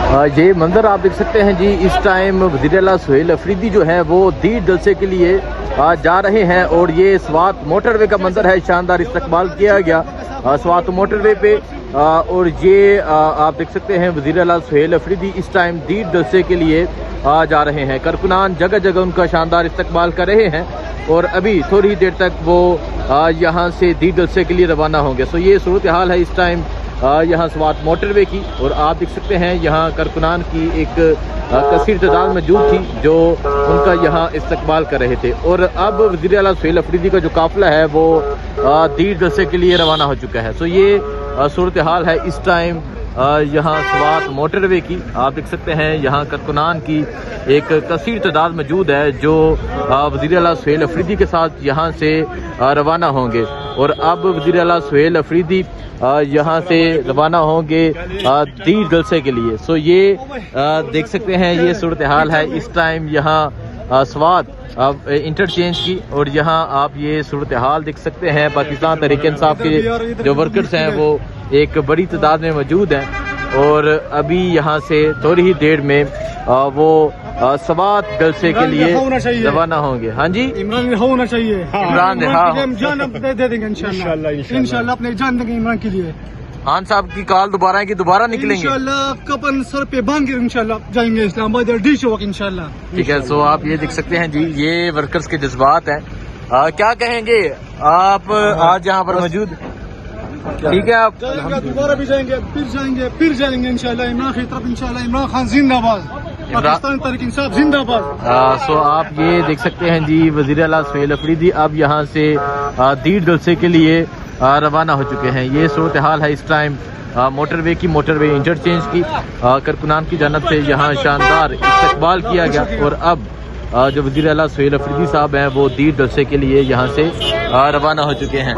یہ منظر آپ دیکھ سکتے ہیں جی، اس ٹائم وزیر اعلیٰ سہیل افریدی جو ہے وہ دیر جلسے کے لیے جا رہے ہیں، اور یہ سوات موٹر وے کا منظر ہے، شاندار استقبال کیا گیا سوات موٹر وے پہ، اور یہ آپ دیکھ سکتے ہیں وزیر اعلیٰ سہیل افریدی اس ٹائم دیر جلسے کے لیے جا رہے ہیں۔ کارکنان جگہ جگہ ان کا شاندار استقبال کر رہے ہیں، اور ابھی تھوڑی دیر تک وہ یہاں سے دیر جلسے کے لیے روانہ ہوں گے۔ سو یہ صورتحال ہے اس ٹائم یہاں سوات موٹر وے کی، اور آپ دیکھ سکتے ہیں یہاں کارکنان کی ایک کثیر تعداد موجود تھی جو ان کا یہاں استقبال کر رہے تھے، اور اب وزیر اعلیٰ سہیل افریدی کا جو قافلہ ہے وہ دیر جلسے کے لیے روانہ ہو چکا ہے۔ سو یہ صورتحال ہے اس ٹائم یہاں سوات موٹر وے کی۔ آپ دیکھ سکتے ہیں یہاں کارکنان کی ایک کثیر تعداد موجود ہے جو وزیر اعلیٰ سہیل افریدی کے ساتھ یہاں سے روانہ ہوں گے، اور اب وزیر اعلیٰ سہیل افریدی یہاں سے روانہ ہوں گے دیر جلسے کے لیے۔ سو یہ دیکھ سکتے ہیں یہ صورتحال ہے اس ٹائم یہاں سوات انٹرچینج کی، اور یہاں آپ یہ صورتحال دیکھ سکتے ہیں پاکستان تحریک انصاف کے جو ورکرز ہیں وہ ایک بڑی تعداد میں موجود ہیں، اور ابھی یہاں سے تھوڑی ہی دیر میں وہ سوات جلسے کے لیے روانہ ہوں گے۔ ہاں جی، عمران ہونا چاہیے، عمران جان دے دیں گے انشاءاللہ، اپنے جان دیں گے عمران کے لیے۔ خان صاحب کی کال دوبارہ ہے کہ دوبارہ نکلیں گے انشاءاللہ، کپن سر پہ باندھ کر انشاءاللہ جائیں گے اسلام آباد ڈی چوک انشاءاللہ۔ ٹھیک ہے، سو آپ یہ دیکھ سکتے ہیں جی یہ ورکرز کے جذبات ہیں۔ کیا کہیں گے آپ آج یہاں پر موجود؟ ٹھیک ہے، آپ دوبارہ بھی جائیں گے، پھر جائیں گے انشاءاللہ عمران کی طرف انشاءاللہ۔ عمران خان زندہ باد، پاکستان تحریک انصاف زندہ باد۔ سو آپ یہ دیکھ سکتے ہیں جی وزیر اعلیٰ سہیل افریدی اب یہاں سے دیر جلسے کے لیے روانہ ہو چکے ہیں۔ یہ صورتحال ہے اس ٹائم موٹر وے کی، موٹر وے انٹرچینج کی۔ کارکنان کی جانب سے یہاں شاندار استقبال کیا گیا، اور اب جو وزیر اعلیٰ سہیل افریدی صاحب ہیں وہ دیر جلسے کے لیے یہاں سے روانہ ہو چکے ہیں۔